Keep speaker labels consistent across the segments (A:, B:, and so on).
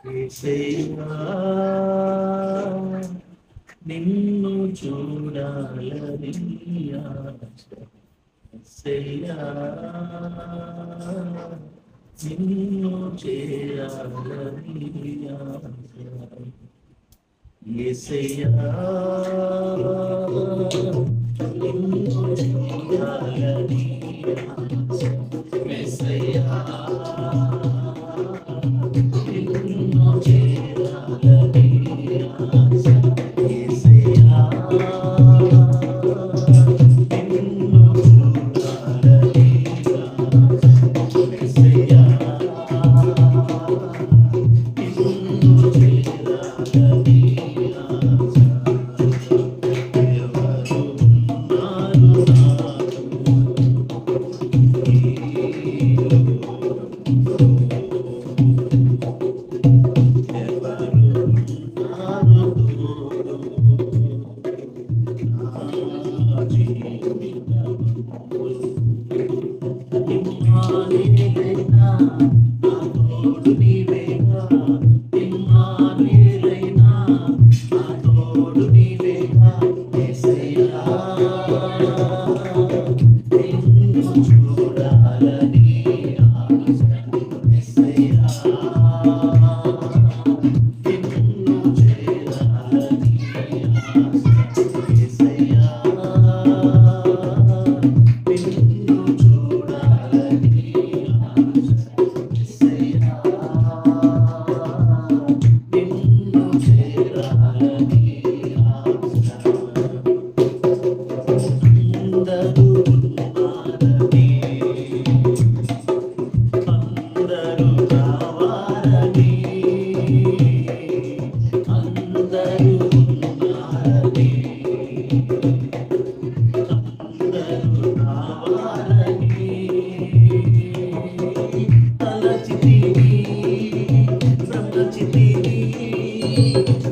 A: యేసయ్యా నిన్ను చూడాలని ఆశ. యేసయ్యా నిన్ను చేరాలని ఆశ. యేసయ్యా నిన్ను చూడాలని ఆశ. యేసయ్యా నిన్ను చేరాలని ఆశ. యేసయ్యా నిన్ను చూడాలని ఆశ. యేసయ్యా నిన్ను చేరాలని ఆశ. ఎవరున్నారు నాకు ఈ ఎవరున్నారు తోడు నా జీవితమందు. ఇమ్మానుయేలైనా నా తోడు నీవేగా. ఇమ్మానుయేలైనా నా తోడు నీవేగా. యేసయ్యా నిన్ను చూడాలని ఆశ. యేసయ్యా నిన్ను చేరాలని ఆశ. యేసయ్యా నిన్ను చూడాలని ఆశ. యేసయ్యా నిన్ను చేరాలని ఆశ. అందరూ ఉన్నారని అందరూ కావాలని అందరూ ఉన్నారని అందరూ కావాలని తలచితిని బ్రహ్మచితిని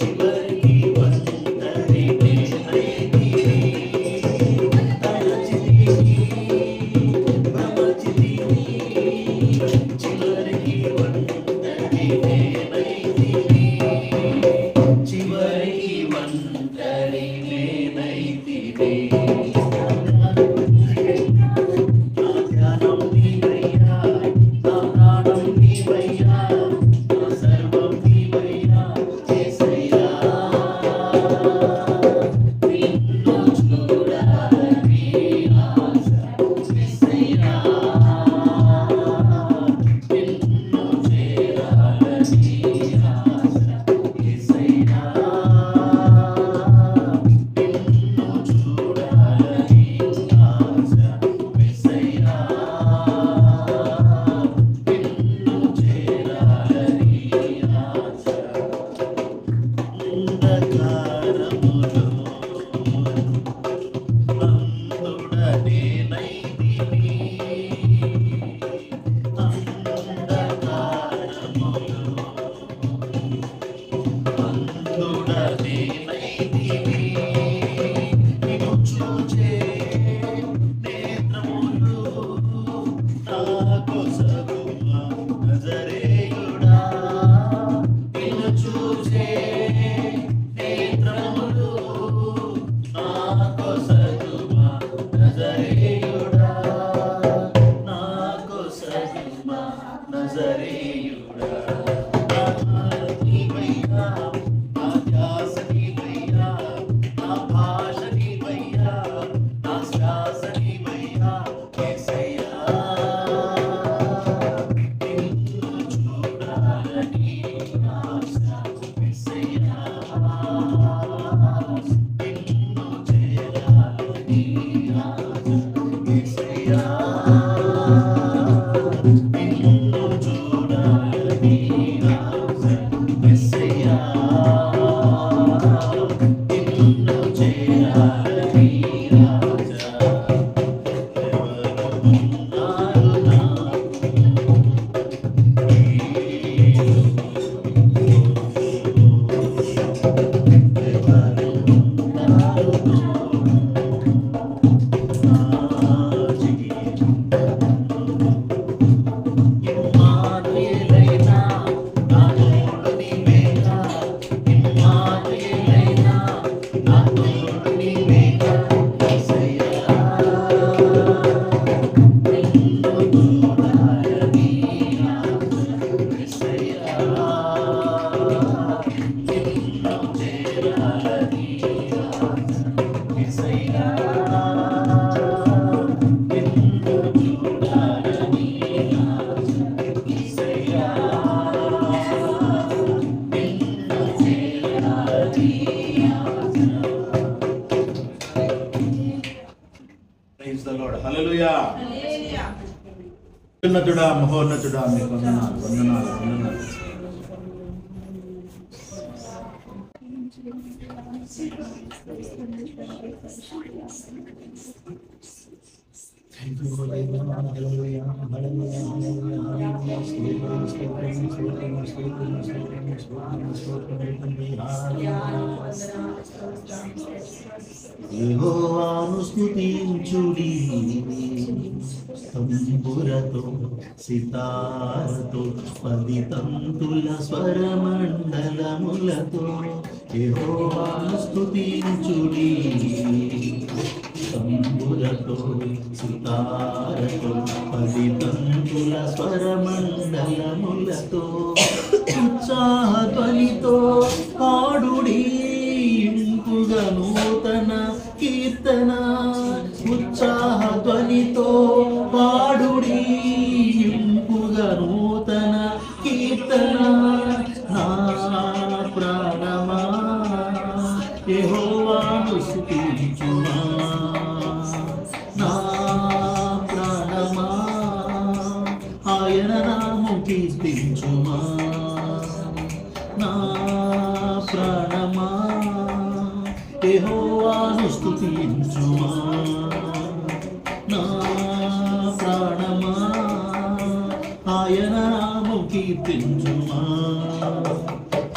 A: చివరికి ఒంటరి నేనైతిని. తలచితిని బ్రహ్మచితిని చివరికి ఒంటరి నేనైతిని. చివరికి ఒంటరి నేనైతిని. నా ధ్యానం నీవయ్యా, నా ప్రాణం నీవయ్యా, నా సర్వం నీవయ్యా. యేసయ్యా నిన్ను చూడాలని ఆశ. యేసయ్యా నిన్ను చేరాలని ఆశ. యేసయ్యా నిన్ను చూడాలని ఆశ. యేసయ్యా నిన్ను చేరాలని ఆశ. అంధకారములో అందుడనేనైతిని. అంధకారములో అందుడనేనైతిని. నిన్ను చూచే నేత్రములు నాకు సగుమా నజరేయుడా. నిన్ను చూసే నేత్రములు నాకు సగుమా నజరేయుడా. నాకు సగుమా నజరేయుడా. నా నీవయ్యా, నా ధ్యాస నీవయ్యా, నా భాష నీవయ్యా, నా శ్వాస నీవయ్యా. యేసయ్యా నిన్ను చూడాలని ఆశ. యేసయ్యా నిన్ను చేరాలని ఆశ. యేసయ్యా నిన్ను చూడాలని ఆశ. యేసయ్యా నిన్ను చేరాలని ఆశ. ఎవరున్నారు నాకు ఈ ఉన్నతుడా మహోన్నతుడా మీకు వందనాలు వందనాలు వందనాలు. యెహోవాను స్తుతించుడి తంబురతో సితారతో 10 తంతుల స్వరమండలములతో యెహోవాను స్తుతించుడి తంబురతో సితారతో 10 తంతుల స్వరమండలములతో ఉత్సాహధ్వనితో పాడుడి ఇంపుగా నూతన కీర్తన ఉత్సాహధ్వనితో పాడుడి ఇంపుగా నూతన కీర్తన నా ప్రాణమా యెహోవాను స్తుతించుమా నా ప్రాణమా ఆయన నామము కీర్తించుమా నా ప్రాణమా యెహోవాను స్తుతించుమా నా ప్రాణమా ఆయన నామము కీర్తించుమా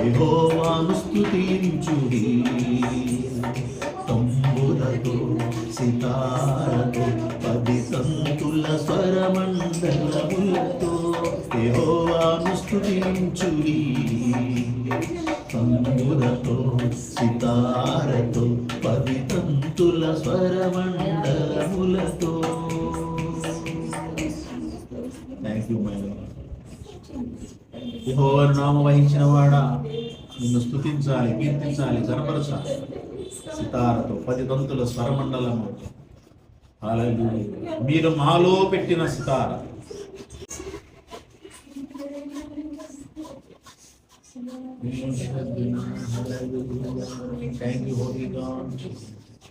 A: యెహోవాను స్తుతించుడి తంబురతో సితారతో 10 తంతుల స్వరమండలములతో యెహోవాను స్తుతించుడి తంబురతో సితారతో 10 తంతుల స్వరమండలములతో. Thank you my Lord. యెహోవా నామం వహించిన వాడా నిన్ను స్తుతించాలి, కీర్తించాలి, ఘనపరచాలి. సితారతో 10 తంతుల స్వరమండలము. హల్లెలూయా. మీరు మాలో పెట్టిన సితార. Thank you holy God.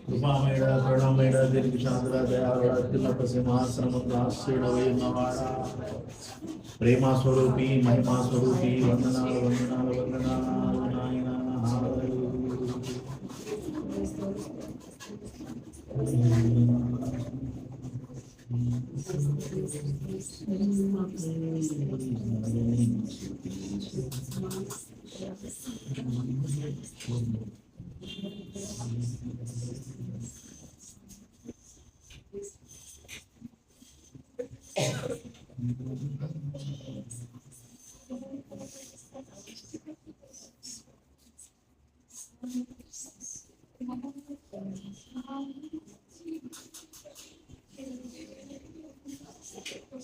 A: కృపామేడ కరుణామేడ దీర్ఘ శాంతుడ దయాళుడ అత్యున్నత సింహాసనముందు ఆశ్రయుడవై ఉన్నవాడా ప్రేమా స్వరూపి మహిమా స్వరూపి వందనాలు వందనాలు వందనాలు నాయనా.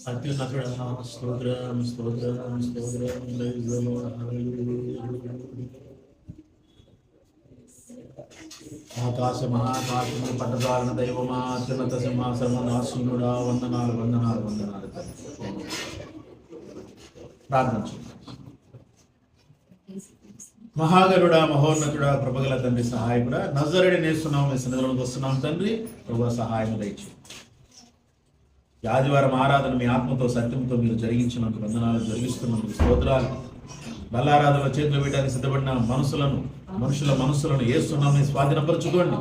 A: అత్యున్నతుడా స్తోత్రం స్తోత్రం స్తోత్రం. ఆకాశ మహాకాశము పట్టదారణ దైవమా అత్యున్నత సింహాసనము నాశనుడా వందనాలు వందనాలు వందనాలు. ప్రార్థించు. మహాగరుడా మహోన్నతుడా కృపగల తండ్రి సహాయకుడా నజరేయుడైన యేసునామమున మీ సన్నిధిలోకి వస్తున్నాం తండ్రి. ప్రభువా సహాయం దయచేయండి. ఈ ఆదివారం ఆరాధన మీ ఆత్మతో సత్యంతో మీరు జరిగించినందుకు వందనాలు, జరిగిస్తున్నందుకు స్తోత్రాలు. బల్లారాధన చేతులు వేయడానికి సిద్ధపడిన మనుషుల మనసులను యేసునామమున స్వాధీనపరచుకోండి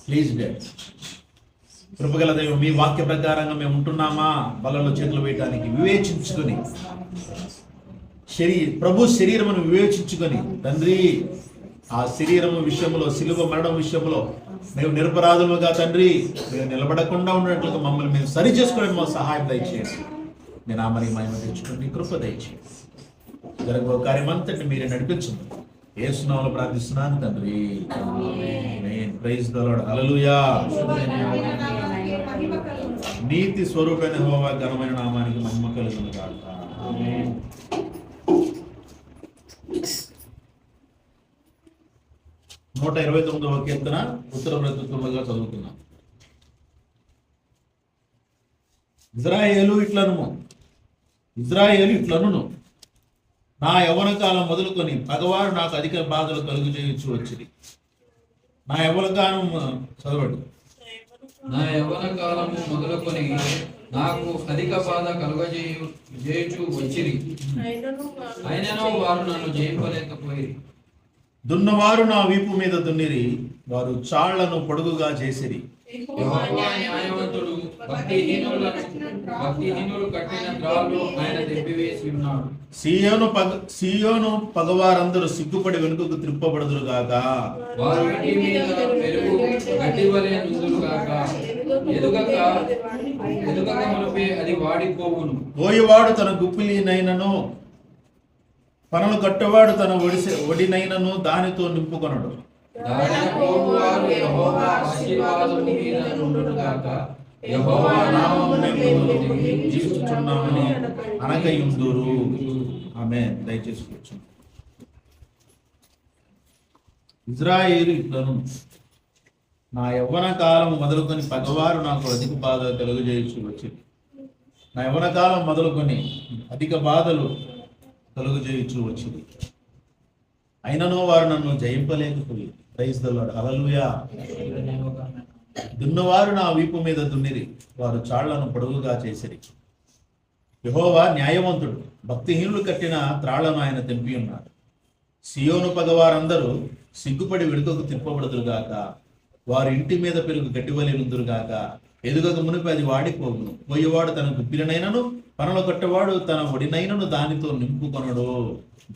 A: ప్లీజ్ డాడ్. కృపగల దైవం మీ వాక్య ప్రకారంగా మేము ఉంటున్నామా బలలో చేతులు వేయడానికి వివేచించుకొని ప్రభు శరీరమును వివేచించుకొని తండ్రి ఆ శరీరము విషయంలో సిలువ మరణం విషయంలో మేము నిరపరాధులుగా తండ్రి మేము నిలబడకుండా ఉన్నట్లుగా మమ్మల్ని మేము సరి చేసుకోవడానికి మాకు సహాయం దయచేయండి. నేను ఆ మరి మహిమ తెచ్చుకోండి, కృప దయచేయండి. జరగబో కార్యం అంతటి మీరే నడిపించండి. యేసు నామములో ప్రార్థిస్తున్నాను తండ్రి. ఆమేన్. Praise the Lord. హల్లెలూయా. నీతి స్వరూపైన యెహోవా ఘనమైన నామానికి మహిమ కలుగును గాక. ఆమేన్. నూట 29వ కీర్తన ఉత్తర ప్రత్యుత్తములుగా చదువుతున్నాం. ఇజ్రాయేలు ఇట్లనును నా యవ్వన కాలం మొదలుకొని పగవారు నాకు అధిక బాధలు కలుగు చేయొచ్చు వచ్చింది. నా యవ్వన కాలం చదవండి.
B: నా యవ్వన కాలము మొదలుకొని నాకు అధిక బాధ కలుగజేయుచు వచ్చిరి, అయినను వారు నన్ను జయింపలేకపోయి.
A: దున్నవారు నా వీపు మీద దున్నిరి, వారు చాళ్లను పొడుగుగా చేసిరి.
B: యెహోవా న్యాయవంతుడు, భక్తిహీనులు కట్టిన త్రాళ్ళు ఆయన తెప్పివేసి ఉన్నాడు.
A: సియోను పగవారందరూ సిగ్గుపడి వెనుకకు త్రిప్పబడుదురుగాక.
B: వారి ఇంటి మీద పెరుగు గడ్డి వలె నుందురుగాక. ఎదుగక మునిపే అది వాడిపోవును.
A: పోయేవాడు తన గుప్పిలినైనను, పనులు కట్టేవాడు తన ఒడినైనను దానితో నింపుకొనడు.
B: దారిన పోవువారు యెహోవా ఆశీర్వాదము మీద నుండుగాక. యెహోవా నామమున
A: జీవిస్తున్నామని అనకయుందురు. ఆమేన్. దయచేసి కూర్చోండి. ఇజ్రాయేలీయులను నా యవ్వన కాలం మొదలుకొని పగవారు నాకు అధిక బాధ కలుగజేయచ్చు వచ్చింది. నా యవ్వన కాలం మొదలుకొని అధిక బాధలు కలుగజేయచ్చు వచ్చింది, అయినను వారు నన్ను జయింపలేకపోయి. Praise the Lord. హల్లెలూయా. దున్నవారు నా వీపు మీద దున్నిరి, వారు చాళ్లను పొడవుగా చేసిరి. యెహోవా న్యాయవంతుడు, భక్తిహీనులు కట్టిన త్రాళ్లను ఆయన తెంపి ఉన్నాడు. సియోను పగవారందరూ సిగ్గుపడి వెనుకకు తిప్పబడుదురుగాక. వారి ఇంటి మీద పెరుగు గడ్డివలె నుందురుగాక. ఎదుగక మునిపి అది వాడిపోవును. పోయేవాడు తన గుప్పిలనైనను, పనులు కట్టేవాడు తన ఒడినైనను దానితో నింపుకొనడు.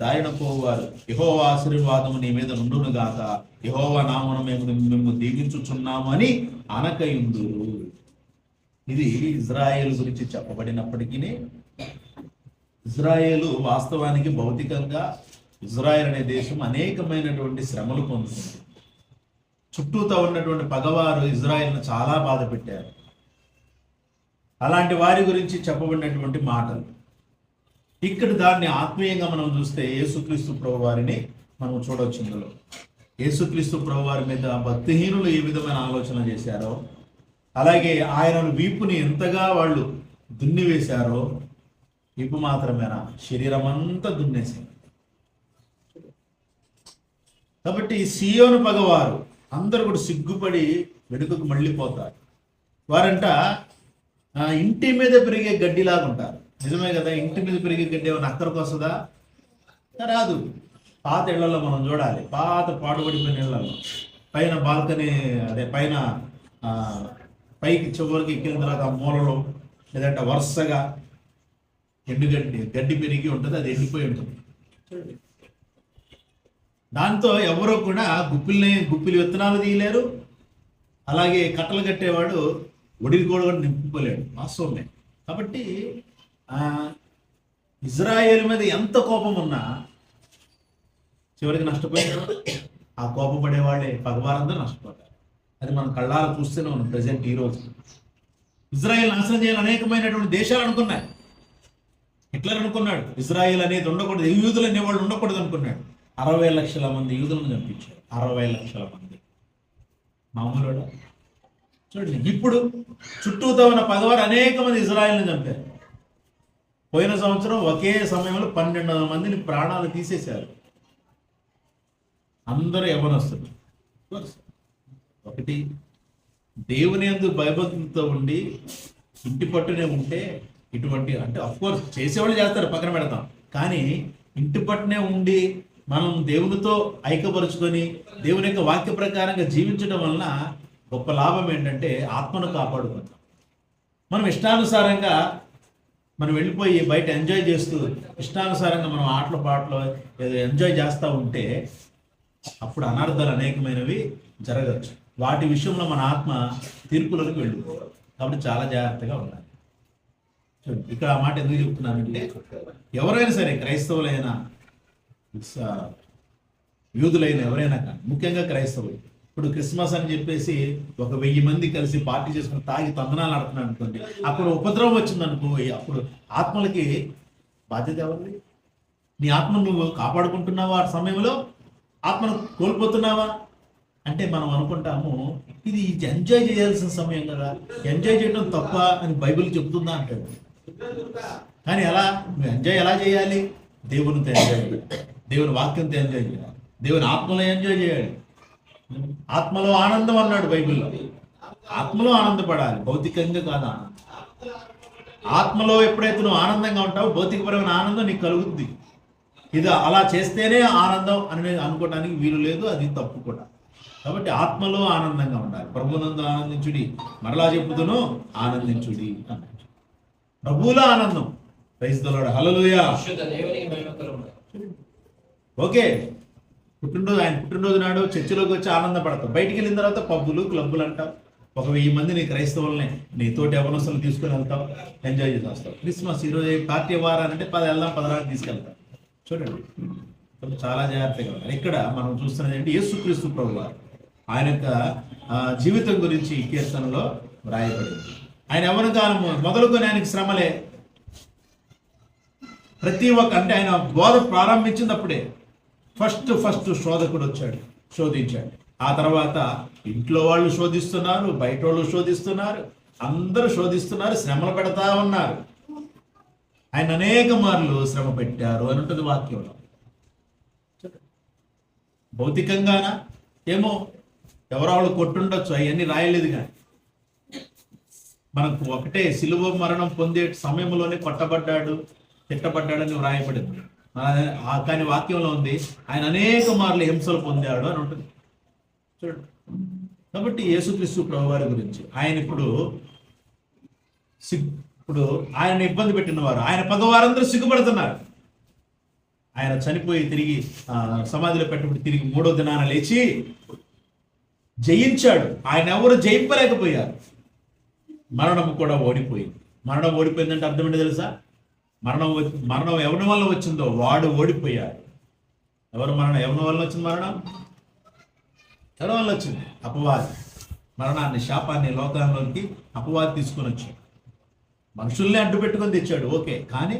A: దారిన పోవారు యెహోవా ఆశీర్వాదము నీ మీద నుండునుగాక. యెహోవా నామమున మేము దీవించుచున్నాము అని అనకయుందురు. ఇది ఇజ్రాయేలు గురించి చెప్పబడినప్పటికీ, ఇజ్రాయేలు వాస్తవానికి భౌతికంగా ఇజ్రాయేల్ అనే దేశం అనేకమైనటువంటి శ్రమలు పొందుతుంది. చుట్టూతో ఉన్నటువంటి పగవారు ఇజ్రాయేల్ను చాలా బాధ పెట్టారు. అలాంటి వారి గురించి చెప్పబడినటువంటి మాటలు ఇక్కడ దాన్ని ఆత్మీయంగా మనం చూస్తే యేసుక్రీస్తు ప్రభు వారిని మనం చూడవచ్చు. ఇందులో యేసుక్రీస్తు ప్రభు వారి మీద భక్తిహీనులు ఏ విధమైన ఆలోచన చేశారో, అలాగే ఆయనను వీపుని ఎంతగా వాళ్ళు దున్నివేశారో, వీపు మాత్రమేనా శరీరం అంతా దున్నేసింది. కాబట్టి సియోను పగవారు అందరూ కూడా సిగ్గుపడి వెనుకకు మళ్ళీపోతారు. వారంట ఇంటి మీద పెరిగే గడ్డిలాగా ఉంటారు. నిజమే కదా, ఇంటి మీద పెరిగే గడ్డి ఏమైనా అక్కడికి వస్తుందా? రాదు. పాత ఇళ్లలో మనం చూడాలి, పాత పాడుబడిపోయిన ఇళ్లలో పైన బాల్కనీ, అదే పైన పైకి చివరికి ఎక్కిన తర్వాత ఆ మూలలో లేదంటే వరుసగా గడ్డి పెరిగి ఉంటుంది, అది ఎండిపోయి ఉంటుంది. దాంతో ఎవరో కూడా గుప్పిలి విత్తనాలు తీయలేరు, అలాగే కట్టలు కట్టేవాడు ఒడిని కూడా నింపుకోలేడు. వాస్తవమే. కాబట్టి ఇజ్రాయేల్ మీద ఎంత కోపం ఉన్నా చివరికి నష్టపోయారు. ఆ కోపపడే వాళ్ళే పగవారందరూ నష్టపోతారు. అది మనం కళ్ళారా చూస్తూనే ఉన్నాం ప్రజెంట్ ఈరోజు. ఇజ్రాయేల్ నాశనం చేయాలని అనేకమైనటువంటి దేశాలు అనుకున్నాయి. హిట్లర్ అనుకున్నాడు ఇజ్రాయేల్ అనేది ఉండకూడదు, యూదులు అనేవాళ్ళు ఉండకూడదు అనుకున్నాడు. 60 లక్షల మంది యూదులను చంపించారు. 60 లక్షల మంది మామూలు చూడండి. ఇప్పుడు చుట్టూతో ఉన్న పగవారు అనేక మంది ఇజ్రాయేల్ని చంపారు. పోయిన సంవత్సరం ఒకే సమయంలో 1200 మందిని ప్రాణాలు తీసేశారు. అందరూ యవ్వనస్తులు. ఒకటి, దేవుని యందు భయభక్తులతో ఉండి ఇంటి పట్టునే ఉంటే ఇటువంటి, అంటే అఫ్కోర్స్ చేసేవాళ్ళు చేస్తారు, పక్కన పెడతాం. కానీ ఇంటి పట్టునే ఉండి మనం దేవునితో ఐక్యపరుచుకొని దేవుని యొక్క వాక్య ప్రకారంగా జీవించడం వలన గొప్ప లాభం ఏంటంటే ఆత్మను కాపాడుకుంటాం. మనం ఇష్టానుసారంగా మనం వెళ్ళిపోయి బయట ఎంజాయ్ చేస్తూ ఇష్టానుసారంగా మనం ఆటలు పాటలు ఏదో ఎంజాయ్ చేస్తూ ఉంటే అప్పుడు అనర్థాలు అనేకమైనవి జరగచ్చు. వాటి విషయంలో మన ఆత్మ తీర్పులకు వెళ్ళిపోవాలి. కాబట్టి చాలా జాగ్రత్తగా ఉండాలి. చూడండి, ఇక్కడ ఆ మాట ఎందుకు చెప్తున్నానంటే, ఎవరైనా సరే, క్రైస్తవులైనా యూదులైన ఎవరైనా కానీ, ముఖ్యంగా క్రైస్తవులు, ఇప్పుడు క్రిస్మస్ అని చెప్పేసి 1000 మంది కలిసి పార్టీ చేసుకుని తాగి తందనాలు ఆడుతున్నాడు అనుకోండి, అప్పుడు ఉపద్రవం వచ్చింది అనుకో, అప్పుడు ఆత్మలకి బాధ్యత ఎవరిది? నీ ఆత్మను నువ్వు కాపాడుకుంటున్నావా? ఆ సమయంలో ఆత్మను కోల్పోతున్నావా? అంటే మనం అనుకుంటాము ఇది ఎంజాయ్ చేయాల్సిన సమయం కదా, ఎంజాయ్ చేయడం తప్ప అని బైబిల్ చెప్తుందా అంటాడు. కానీ ఎలా నువ్వు ఎంజాయ్ ఎలా చేయాలి? దేవునితో ఎంజాయ్ చేయాలి, దేవుని వాక్యంతో ఎంజాయ్ చేయాలి, దేవుని ఆత్మలో ఎంజాయ్ చేయాలి. ఆత్మలో ఆనందం అన్నాడు బైబిల్లో. ఆత్మలో ఆనందపడాలి, భౌతికంగా కాదు ఆనందం. ఆత్మలో ఎప్పుడైతే నువ్వు ఆనందంగా ఉంటావో భౌతికపరమైన ఆనందం నీకు కలుగుద్ది. ఇది అలా చేస్తేనే ఆనందం అని అనుకోవడానికి వీలు లేదు, అది తప్పు కూడా. కాబట్టి ఆత్మలో ఆనందంగా ఉండాలి. ప్రభువునందు ఆనందించుడి, మరలా చెప్పుదును ఆనందించుడి అన్నాడు. ప్రభువులో ఆనందం. ప్రైజ్ ది లార్డ్, హల్లెలూయా.
B: పరిశుద్ధ దేవునికి మహిమ కలుగును.
A: ఓకే, ఆయన పుట్టినరోజు నాడు చర్చిలోకి వచ్చి ఆనందపడతాం. బయటికి వెళ్ళిన తర్వాత పబ్బులు క్లబ్బులు అంటాం. 1000 మందిని క్రైస్తవుల్ని నీ తోటి యవనస్తులు తీసుకొని వెళ్తాం, ఎంజాయ్ చేసి వస్తాం. క్రిస్మస్ ఈరోజు పార్టీ వారానంటే 10 వెళ్దాం, 10 తీసుకెళ్తాం. చూడండి, చాలా జాగ్రత్తగా ఉన్నారు. ఇక్కడ మనం చూస్తున్నది ఏంటి? యేసుక్రీస్తు ప్రభువారు ఆయన యొక్క జీవితం గురించి ఈ కీర్తనలో వ్రాయబడింది. ఆయన యవ్వన కాలం మొదలుకొని ఆయనకి శ్రమలే. ప్రతి ఒక్క అంటే ఆయన బోధ ప్రారంభించినప్పుడే ఫస్ట్ శోధకుడు వచ్చాడు, శోధించాడు. ఆ తర్వాత ఇంట్లో వాళ్ళు శోధిస్తున్నారు, బయట వాళ్ళు శోధిస్తున్నారు, అందరూ శోధిస్తున్నారు, శ్రమలు పెడతా ఉన్నారు. ఆయన అనేక మార్లు శ్రమ పెట్టారు అని ఉంటుంది వాక్యంలో. భౌతికంగానా ఏమో, ఎవరో వాళ్ళు కొట్టుండొచ్చు, అవన్నీ రాయలేదు. కానీ మనకు ఒకటే, సిలువ మరణం పొందే సమయంలోనే కొట్టబడ్డాడు, తిట్టబడ్డాడని వ్రాయబడింది. కానీ వాక్యంలో ఉంది ఆయన అనేక మార్లు హింసలు పొందాడు అని ఉంటుంది. చూడండి, కాబట్టి యేసుక్రీస్తు ప్రభువారి గురించి ఆయన ఇప్పుడు ఆయన ఇబ్బంది పెట్టిన వారు, ఆయన పగవారందరూ సిగ్గుపడుతున్నారు. ఆయన చనిపోయి తిరిగి సమాధిలో పెట్టబడి తిరిగి 3వ దినాన లేచి జయించాడు. ఆయన ఎవరు జయింపలేకపోయారు. మరణం కూడా ఓడిపోయింది. మరణం ఓడిపోయిందంటే అర్థం ఏంటో తెలుసా? మరణం ఎవరి వల్ల వచ్చిందో వాడు ఓడిపోయాడు. ఎవరి వల్ల వచ్చింది మరణం? ఎవరి వల్ల వచ్చింది? అపవాది. మరణాన్ని, శాపాన్ని లోకంలోకి అపవాది తీసుకొని వచ్చాడు. మనుషుల్ని అడ్డు పెట్టుకొని తెచ్చాడు, ఓకే. కానీ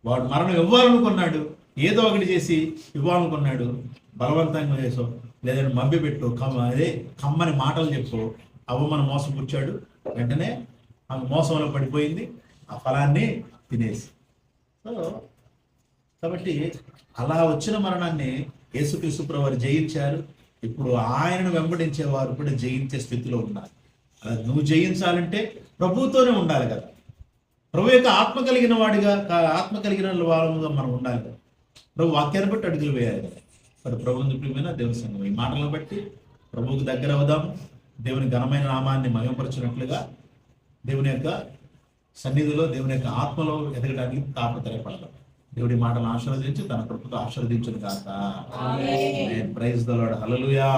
A: వాడు మరణం ఇవ్వాలనుకున్నాడు, ఏదో ఒకటి చేసి ఇవ్వాలనుకున్నాడు. బలవంతంగా చేసో, లేదంటే మభ్య పెట్టు, కమ్మని మాటలు చెప్పు, మన మోసం పుచ్చాడు. వెంటనే ఆమె మోసంలో పడిపోయింది, ఆ ఫలాన్ని తినేసి. సో కాబట్టి అలా వచ్చిన మరణాన్ని యేసుక్రీస్తు ప్రభువారు జయించారు. ఇప్పుడు ఆయనను వెంబడించేవారు కూడా జయించే స్థితిలో ఉన్నారు. అలా నువ్వు జయించాలంటే ప్రభువుతోనే ఉండాలి కదా. ప్రభు యొక్క ఆత్మ కలిగిన వాడిగా, ఆత్మ కలిగిన వాళ్ళుగా మనం ఉండాలి కదా. ప్రభు వాక్యాన్ని బట్టి అడుగులు వేయాలి కదా. మరి ప్రభువుని ప్రియమైన దేవుని సంఘం, ఈ మాటలను బట్టి ప్రభువుకి దగ్గర అవుదాము. దేవుని ఘనమైన నామాన్ని మహిమపరచినట్లుగా దేవుని యొక్క సన్నిధిలో, దేవుని యొక్క ఆత్మలో ఎదగడానికి తాపత్రయపడదాం. దేవుడి మాటలు ఆశీర్వదించి తన కృపతో ఆశీర్వదించును గాక. ఆమేన్. Praise the Lord, hallelujah.